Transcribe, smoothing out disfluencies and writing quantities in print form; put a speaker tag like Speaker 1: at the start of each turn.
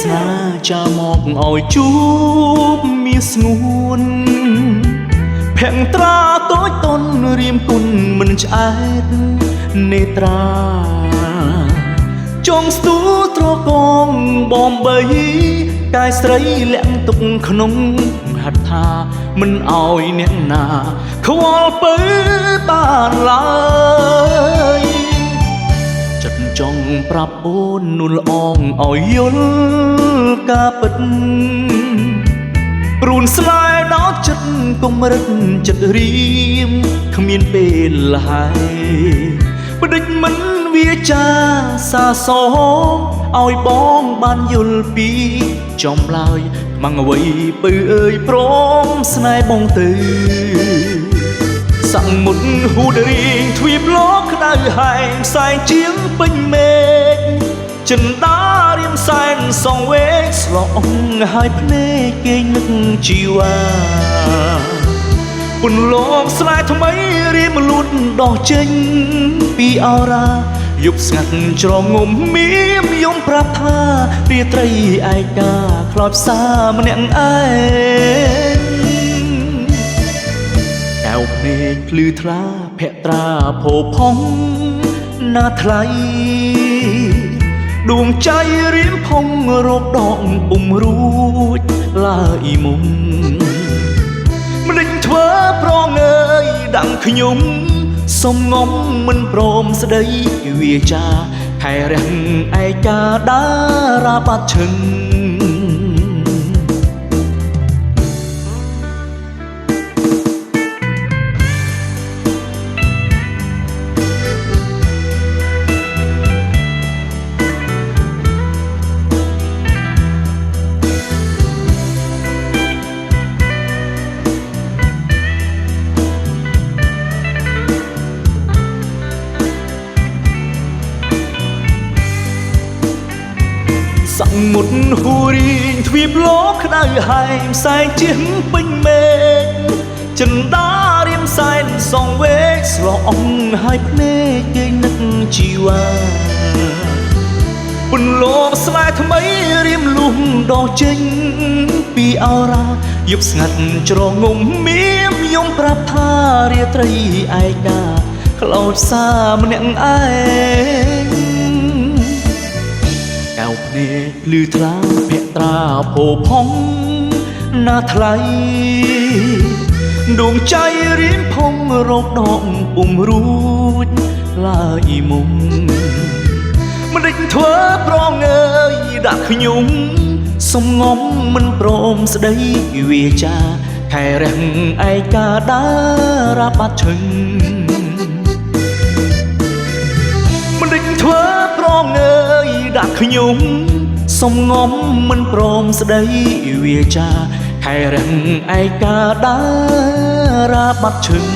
Speaker 1: ស្នាចាមកឲ្យជួបមានស្ងួនភក្ត្រាតូចតនរៀមគុណមិនឆ្អែតនេត្រាចងស្ទូត្រកងបំបីកាយស្រីលាក់ទុកក្នុងហត្ថថាមិនអោយអ្នកណាខ្វល់ពើបានឡើយចិត្តចង់ប្រាប់អូននួលអងឲ្យយល់ការពិតព្រួនស្នេហ៍ដល់ចិត្តកុំរឹកចិត្តរៀមគ្មានពេលហើយបដិចមិនវាចាសាសឲ្យបងបានយល់ពីចំឡើយខ្មាំងអ្វីពើអើយព្រមស្នេហ៍បងទៅសាំងមុតហ៊ូដរៀងទ្វីបលោកក្តៅហែងផ្សែងជាងពេញមេឃចិនដារៀមសែនសងវេកស្លងហើយភ្នែកគេនឹកជីវ៉ាពុនលោកស្នេហ៍ថ្មីរៀមលូតដោះចេញពីអរ៉ាយប់ស្ងាត់ច្រងំមៀមយំប្រាប់ថារាត្រីឯកាខ្លោចផ្សារម្នាក់ឯងកែវភ្នែកភ្លឺថ្លាភក្ត្រាផោផង់ណាថ្លៃដួងใจរៀមផុងរកដកពុំរួចឡើយមុំមិនដេញធ្វើប្រងើយដាំងខ្ញុំសុំងំមិនព្រមស្ដីវាចាខែរាំងឯកាដារាបាត់ឈឹងសាំងមុតហ៊ូរៀងទ្វីបលោកក្តៅហែងផ្សែងជាងពេញមេឃចិនដារៀមសែនសងវេកស្លងហើយភ្នែកគេនឹកជីវ៉ាពុនលោកស្នេហ៍ថ្មីរៀមលុះដោះចេញពីអរ៉ាយប់ស្ងាត់ច្រងំមៀមយំប្រាប់ថារាត្រីឯកាខ្លោចផ្សារម្នាក់ឯងកែវភ្នែកភ្លឺថ្លាភក្ត្រាផោផង់ណាថ្លៃដួងใจរៀមផុងរកដកពុំរួចឡើយមុំមិនដេញធ្វើប្រងើយដាក់ខ្ញុំសុំងំមិនព្រមស្ដីវាចាខែរាំងឯកាដារាបាត់ឈឹងមិនដេញធ្វើប្រងើយដាក់ខ្ញុំសុំងំមិនព្រមស្ដីវាចាខែរាំងឯកាដារាបាត់ឈឹង